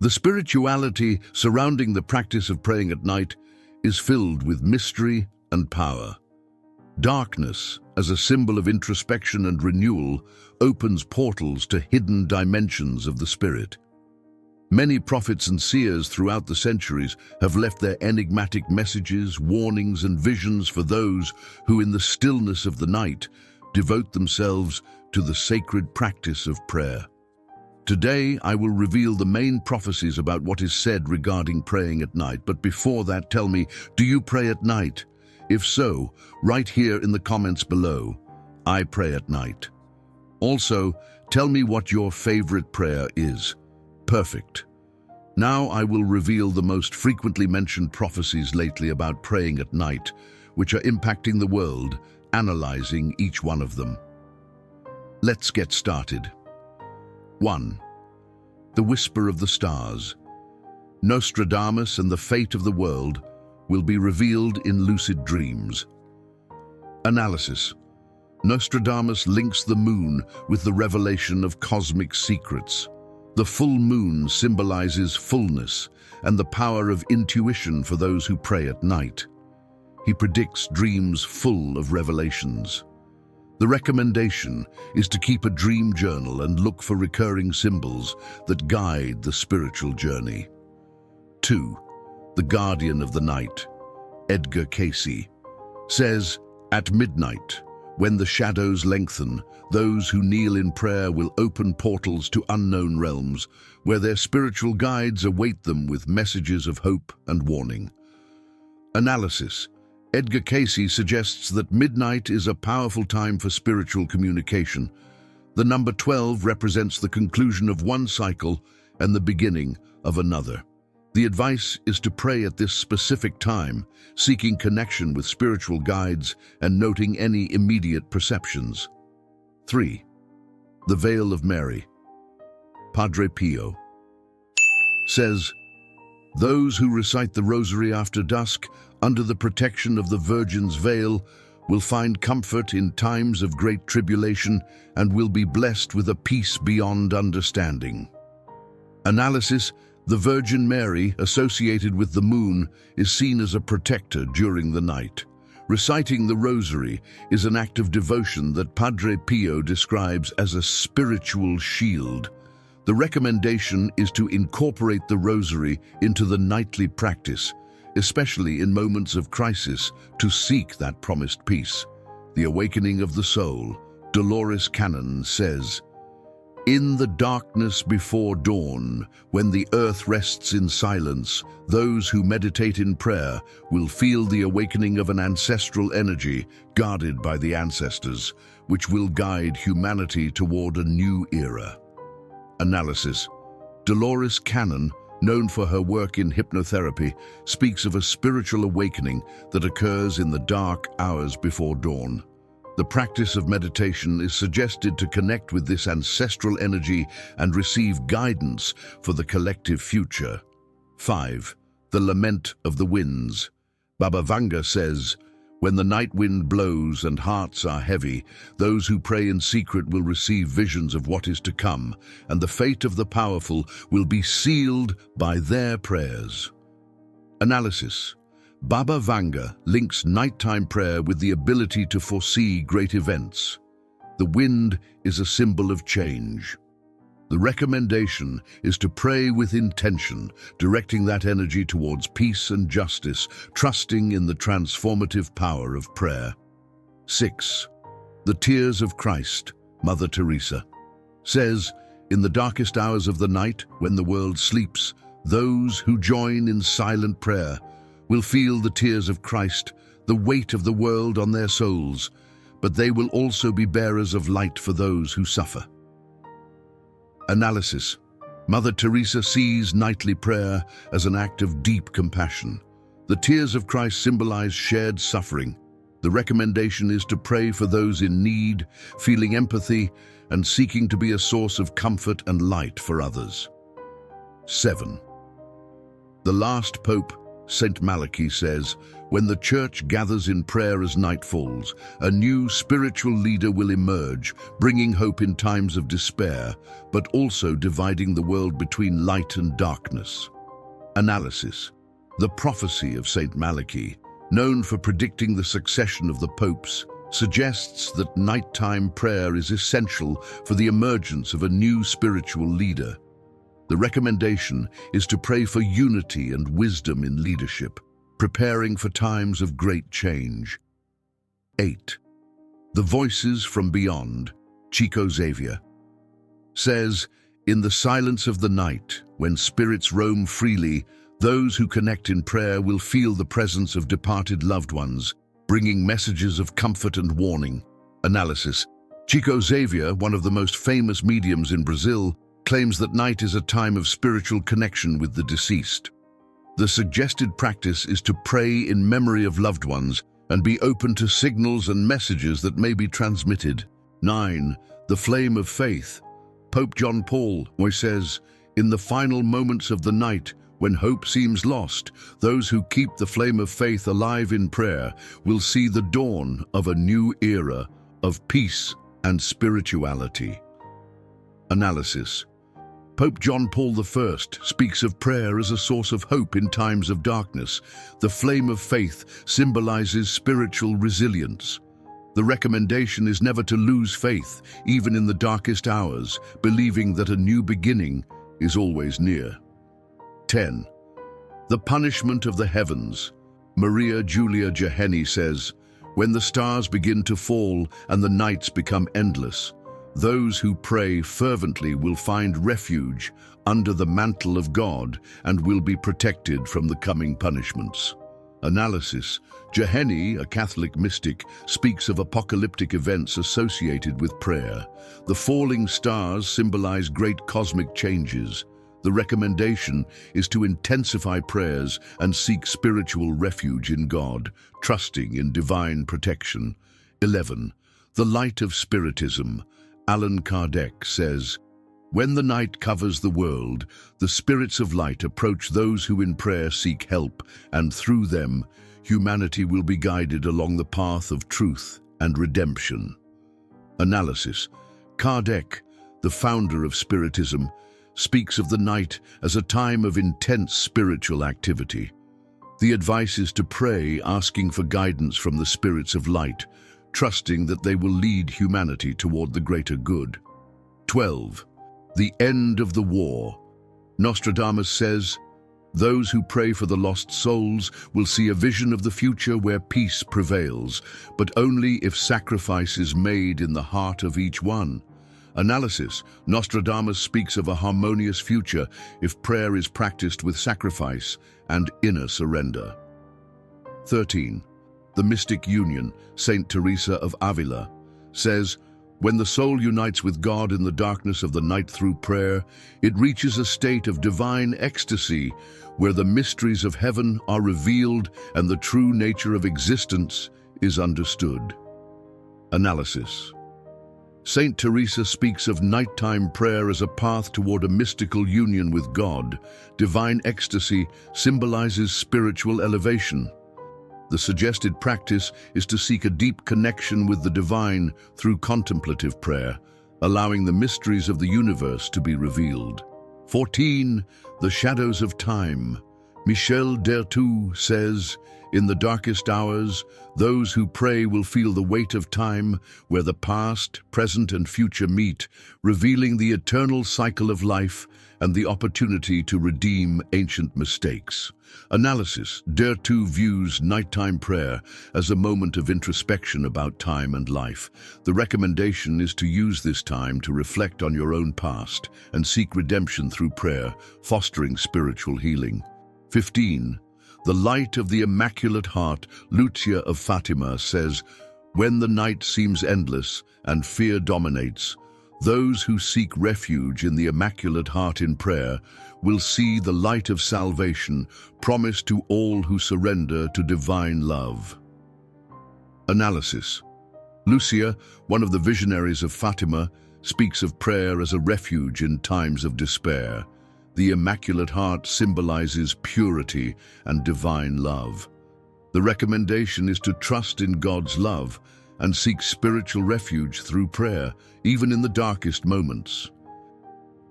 The spirituality surrounding the practice of praying at night is filled with mystery and power. Darkness, as a symbol of introspection and renewal, opens portals to hidden dimensions of the spirit. Many prophets and seers throughout the centuries have left their enigmatic messages, warnings, and visions for those who, in the stillness of the night, devote themselves to the sacred practice of prayer. Today, I will reveal the main prophecies about what is said regarding praying at night. But before that, tell me, do you pray at night? If so, write here in the comments below, I pray at night. Also, tell me what your favorite prayer is. Perfect. Now I will reveal the most frequently mentioned prophecies lately about praying at night, which are impacting the world, analyzing each one of them. Let's get started. 1. The Whisper of the Stars. Nostradamus and the fate of the world will be revealed in lucid dreams. Analysis. Nostradamus links the moon with the revelation of cosmic secrets. The full moon symbolizes fullness and the power of intuition for those who pray at night. He predicts dreams full of revelations. The recommendation is to keep a dream journal and look for recurring symbols that guide the spiritual journey. 2. The Guardian of the Night. Edgar Cayce says, "At midnight, when the shadows lengthen, those who kneel in prayer will open portals to unknown realms, where their spiritual guides await them with messages of hope and warning." Analysis. Edgar Cayce suggests that midnight is a powerful time for spiritual communication. The number 12 represents the conclusion of one cycle and the beginning of another. The advice is to pray at this specific time, seeking connection with spiritual guides and noting any immediate perceptions. 3. The Veil of Mary. Padre Pio says, "Those who recite the rosary after dusk, under the protection of the Virgin's veil, will find comfort in times of great tribulation and will be blessed with a peace beyond understanding." Analysis. The Virgin Mary, associated with the moon, is seen as a protector during the night. Reciting the rosary is an act of devotion that Padre Pio describes as a spiritual shield. The recommendation is to incorporate the rosary into the nightly practice, especially in moments of crisis, to seek that promised peace. The Awakening of the Soul. Dolores Cannon says, "In the darkness before dawn, when the earth rests in silence, those who meditate in prayer will feel the awakening of an ancestral energy guarded by the ancestors, which will guide humanity toward a new era." Analysis. Dolores Cannon, known for her work in hypnotherapy, speaks of a spiritual awakening that occurs in the dark hours before dawn. The practice of meditation is suggested to connect with this ancestral energy and receive guidance for the collective future. 5. The Lament of the Winds. Baba Vanga says, "When the night wind blows and hearts are heavy, those who pray in secret will receive visions of what is to come, and the fate of the powerful will be sealed by their prayers." Analysis. Baba Vanga links nighttime prayer with the ability to foresee great events. The wind is a symbol of change. The recommendation is to pray with intention, directing that energy towards peace and justice, trusting in the transformative power of prayer. 6. The Tears of Christ. Mother Teresa says, "In the darkest hours of the night, when the world sleeps, those who join in silent prayer will feel the tears of Christ, the weight of the world on their souls, but they will also be bearers of light for those who suffer." Analysis. Mother Teresa sees nightly prayer as an act of deep compassion. The tears of Christ symbolize shared suffering. The recommendation is to pray for those in need, feeling empathy and seeking to be a source of comfort and light for others. 7. The Last Pope, Saint Malachi says, "When the church gathers in prayer as night falls, a new spiritual leader will emerge, bringing hope in times of despair, but also dividing the world between light and darkness." Analysis. The prophecy of Saint Malachi, known for predicting the succession of the popes, suggests that nighttime prayer is essential for the emergence of a new spiritual leader. The recommendation is to pray for unity and wisdom in leadership, preparing for times of great change. 8. The Voices from Beyond, Chico Xavier, says, "In the silence of the night, when spirits roam freely, those who connect in prayer will feel the presence of departed loved ones, bringing messages of comfort and warning." Analysis. Chico Xavier, one of the most famous mediums in Brazil, claims that night is a time of spiritual connection with the deceased. The suggested practice is to pray in memory of loved ones and be open to signals and messages that may be transmitted. 9. The Flame of Faith. Pope John Paul says, "In the final moments of the night, when hope seems lost, those who keep the flame of faith alive in prayer will see the dawn of a new era of peace and spirituality." Analysis. Pope John Paul I speaks of prayer as a source of hope in times of darkness. The flame of faith symbolizes spiritual resilience. The recommendation is never to lose faith, even in the darkest hours, believing that a new beginning is always near. 10. The Punishment of the Heavens. Maria Julia Geheny says, "When the stars begin to fall and the nights become endless, those who pray fervently will find refuge under the mantle of God and will be protected from the coming punishments." Analysis. Geheny, a Catholic mystic, speaks of apocalyptic events associated with prayer. The falling stars symbolize great cosmic changes. The recommendation is to intensify prayers and seek spiritual refuge in God, trusting in divine protection. 11. The Light of Spiritism. Allan Kardec says, "When the night covers the world, the spirits of light approach those who in prayer seek help, and through them, humanity will be guided along the path of truth and redemption." Analysis. Kardec, the founder of Spiritism, speaks of the night as a time of intense spiritual activity. The advice is to pray, asking for guidance from the spirits of light, trusting that they will lead humanity toward the greater good. 12. The End of the War. Nostradamus says, "Those who pray for the lost souls will see a vision of the future where peace prevails, but only if sacrifice is made in the heart of each one." Analysis. Nostradamus speaks of a harmonious future if prayer is practiced with sacrifice and inner surrender. 13. The Mystic Union. Saint Teresa of Avila says, "When the soul unites with God in the darkness of the night through prayer, it reaches a state of divine ecstasy where the mysteries of heaven are revealed and the true nature of existence is understood." Analysis. Saint Teresa speaks of nighttime prayer as a path toward a mystical union with God. Divine ecstasy symbolizes spiritual elevation. The suggested practice is to seek a deep connection with the divine through contemplative prayer, allowing the mysteries of the universe to be revealed. 14. The Shadows of Time. Michel Dertoux says, "In the darkest hours, those who pray will feel the weight of time, where the past, present, and future meet, revealing the eternal cycle of life and the opportunity to redeem ancient mistakes." Analysis. Dertoux views nighttime prayer as a moment of introspection about time and life. The recommendation is to use this time to reflect on your own past and seek redemption through prayer, fostering spiritual healing. 15. The Light of the Immaculate Heart. Lucia of Fatima says, "When the night seems endless and fear dominates, those who seek refuge in the Immaculate Heart in prayer will see the light of salvation promised to all who surrender to divine love." Analysis. Lucia, one of the visionaries of Fatima, speaks of prayer as a refuge in times of despair. The Immaculate Heart symbolizes purity and divine love. The recommendation is to trust in God's love and seek spiritual refuge through prayer, even in the darkest moments.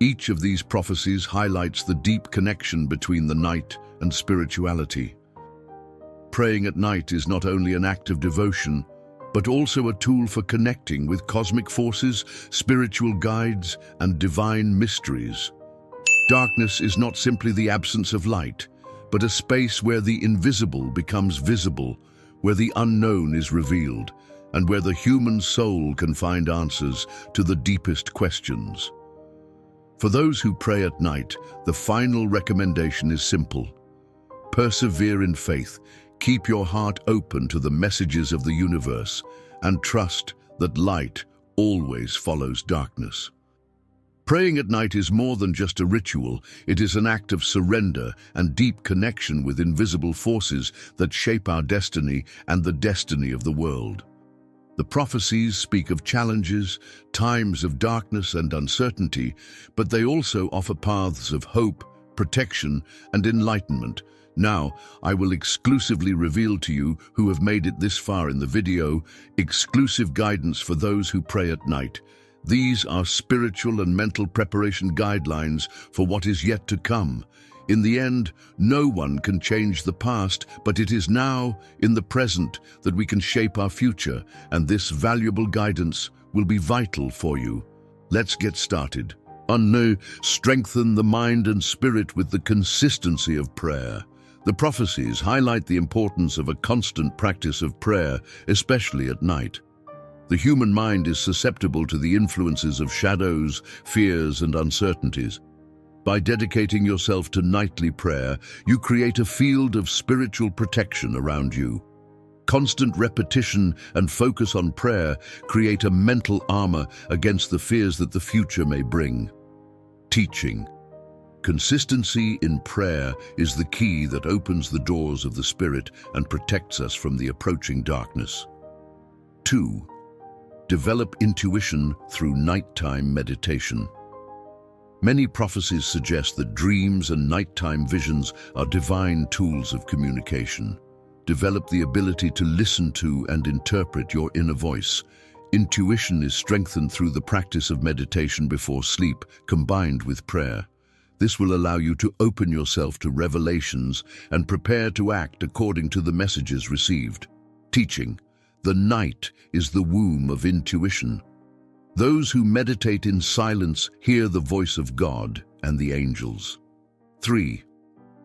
Each of these prophecies highlights the deep connection between the night and spirituality. Praying at night is not only an act of devotion, but also a tool for connecting with cosmic forces, spiritual guides, and divine mysteries. Darkness is not simply the absence of light, but a space where the invisible becomes visible, where the unknown is revealed, and where the human soul can find answers to the deepest questions. For those who pray at night, the final recommendation is simple. Persevere in faith, keep your heart open to the messages of the universe, and trust that light always follows darkness. Praying at night is more than just a ritual. It is an act of surrender and deep connection with invisible forces that shape our destiny and the destiny of the world. The prophecies speak of challenges, times of darkness and uncertainty, but they also offer paths of hope, protection, and enlightenment. Now, I will exclusively reveal to you who have made it this far in the video, exclusive guidance for those who pray at night. These are spiritual and mental preparation guidelines for what is yet to come. In the end, no one can change the past, but it is now, in the present, that we can shape our future, and this valuable guidance will be vital for you. Let's get started. Strengthen the mind and spirit with the consistency of prayer. The prophecies highlight the importance of a constant practice of prayer, especially at night. The human mind is susceptible to the influences of shadows, fears, and uncertainties. By dedicating yourself to nightly prayer, you create a field of spiritual protection around you. Constant repetition and focus on prayer create a mental armor against the fears that the future may bring. Teaching. Consistency in prayer is the key that opens the doors of the Spirit and protects us from the approaching darkness. 2. Develop intuition through nighttime meditation. Many prophecies suggest that dreams and nighttime visions are divine tools of communication. Develop the ability to listen to and interpret your inner voice. Intuition is strengthened through the practice of meditation before sleep, combined with prayer. This will allow you to open yourself to revelations and prepare to act according to the messages received. Teaching. The night is the womb of intuition. Those who meditate in silence hear the voice of God and the angels. 3.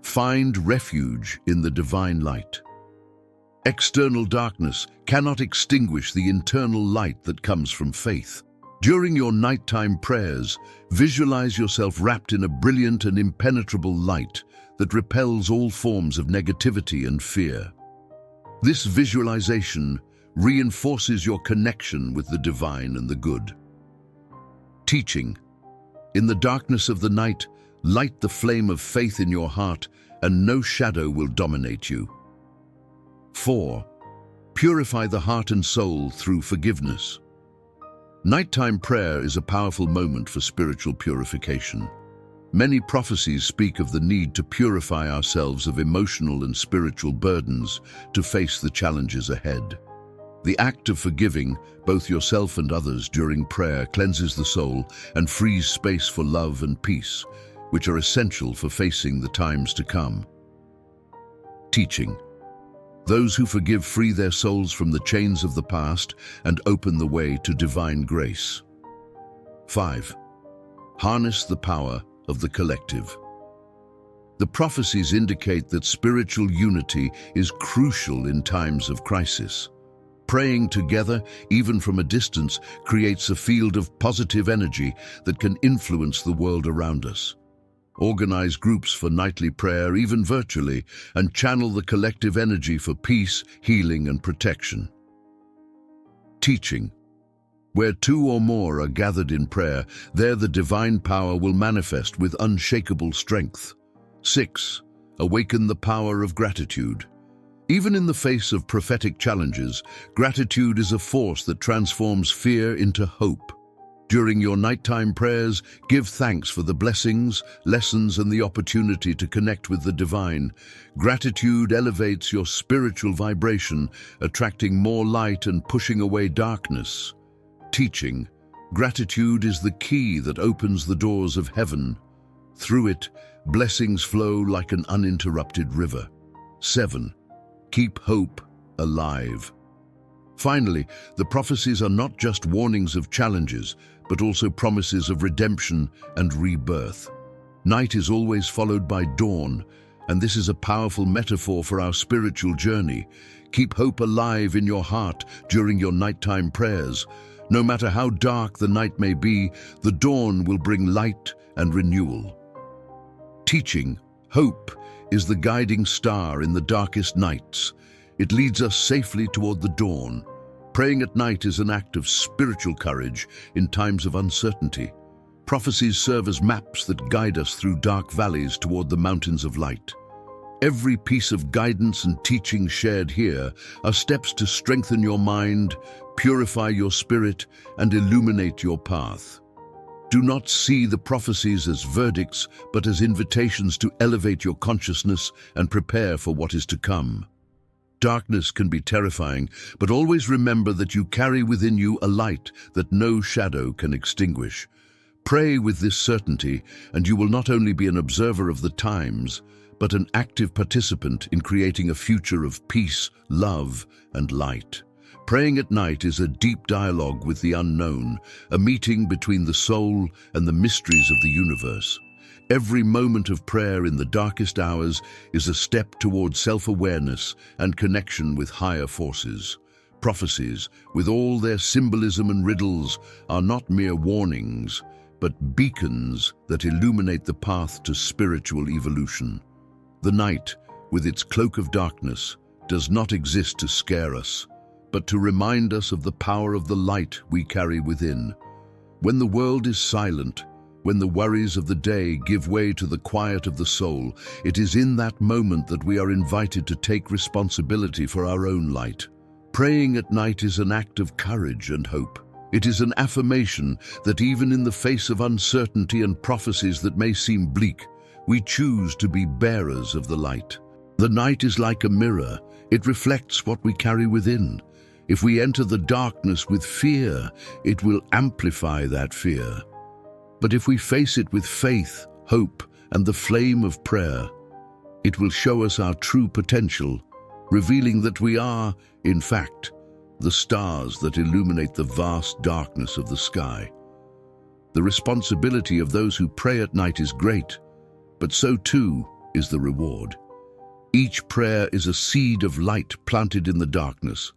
Find refuge in the divine light. External darkness cannot extinguish the internal light that comes from faith. During your nighttime prayers, visualize yourself wrapped in a brilliant and impenetrable light that repels all forms of negativity and fear. This visualization reinforces your connection with the divine and the good. Teaching. In the darkness of the night, light the flame of faith in your heart, and no shadow will dominate you. 4. Purify the heart and soul through forgiveness. Nighttime prayer is a powerful moment for spiritual purification. Many prophecies speak of the need to purify ourselves of emotional and spiritual burdens to face the challenges ahead. The act of forgiving, both yourself and others, during prayer cleanses the soul and frees space for love and peace, which are essential for facing the times to come. Teaching. Those who forgive free their souls from the chains of the past and open the way to divine grace. 5. Harness the power of the collective. The prophecies indicate that spiritual unity is crucial in times of crisis. Praying together, even from a distance, creates a field of positive energy that can influence the world around us. Organize groups for nightly prayer, even virtually, and channel the collective energy for peace, healing, and protection. Teaching. Where two or more are gathered in prayer, there the divine power will manifest with unshakable strength. 6. Awaken the power of gratitude. Even in the face of prophetic challenges, gratitude is a force that transforms fear into hope. During your nighttime prayers, give thanks for the blessings, lessons, and the opportunity to connect with the divine. Gratitude elevates your spiritual vibration, attracting more light and pushing away darkness. Teaching. Gratitude is the key that opens the doors of heaven. Through it, blessings flow like an uninterrupted river. 7. Keep hope alive. Finally, the prophecies are not just warnings of challenges, but also promises of redemption and rebirth. Night is always followed by dawn, and this is a powerful metaphor for our spiritual journey. Keep hope alive in your heart during your nighttime prayers. No matter how dark the night may be, the dawn will bring light and renewal. Teaching. Hope is the guiding star in the darkest nights. It leads us safely toward the dawn. Praying at night is an act of spiritual courage in times of uncertainty. Prophecies serve as maps that guide us through dark valleys toward the mountains of light. Every piece of guidance and teaching shared here are steps to strengthen your mind, purify your spirit, and illuminate your path. Do not see the prophecies as verdicts, but as invitations to elevate your consciousness and prepare for what is to come. Darkness can be terrifying, but always remember that you carry within you a light that no shadow can extinguish. Pray with this certainty, and you will not only be an observer of the times, but an active participant in creating a future of peace, love, and light. Praying at night is a deep dialogue with the unknown, a meeting between the soul and the mysteries of the universe. Every moment of prayer in the darkest hours is a step toward self-awareness and connection with higher forces. Prophecies, with all their symbolism and riddles, are not mere warnings, but beacons that illuminate the path to spiritual evolution. The night, with its cloak of darkness, does not exist to scare us, but to remind us of the power of the light we carry within. When the world is silent, when the worries of the day give way to the quiet of the soul, it is in that moment that we are invited to take responsibility for our own light. Praying at night is an act of courage and hope. It is an affirmation that even in the face of uncertainty and prophecies that may seem bleak, we choose to be bearers of the light. The night is like a mirror. It reflects what we carry within. If we enter the darkness with fear, it will amplify that fear. But if we face it with faith, hope, and the flame of prayer, it will show us our true potential, revealing that we are, in fact, the stars that illuminate the vast darkness of the sky. The responsibility of those who pray at night is great, but so too is the reward. Each prayer is a seed of light planted in the darkness,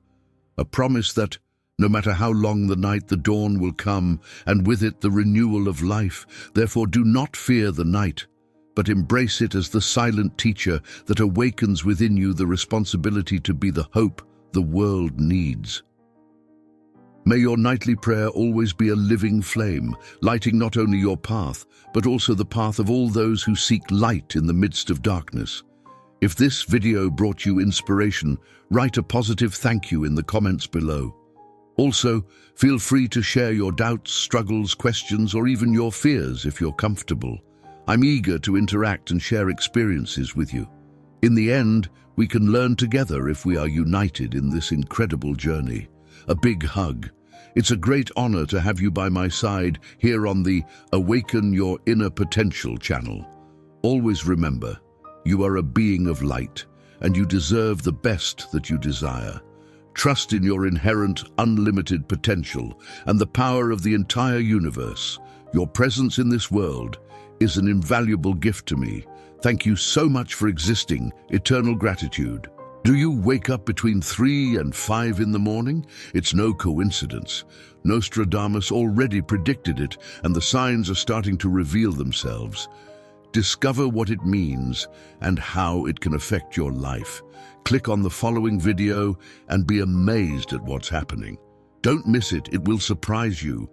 a promise that, no matter how long the night, the dawn will come, and with it the renewal of life. Therefore do not fear the night, but embrace it as the silent teacher that awakens within you the responsibility to be the hope the world needs. May your nightly prayer always be a living flame, lighting not only your path, but also the path of all those who seek light in the midst of darkness. If this video brought you inspiration, write a positive thank you in the comments below. Also, feel free to share your doubts, struggles, questions, or even your fears if you're comfortable. I'm eager to interact and share experiences with you. In the end, we can learn together if we are united in this incredible journey. A big hug. It's a great honor to have you by my side here on the Awaken Your Inner Potential channel. Always remember, you are a being of light, and you deserve the best that you desire. Trust in your inherent, unlimited potential and the power of the entire universe. Your presence in this world is an invaluable gift to me. Thank you so much for existing. Eternal gratitude. Do you wake up between 3 and 5 in the morning? It's no coincidence. Nostradamus already predicted it, and the signs are starting to reveal themselves. Discover what it means and how it can affect your life. Click on the following video and be amazed at what's happening. Don't miss it, it will surprise you.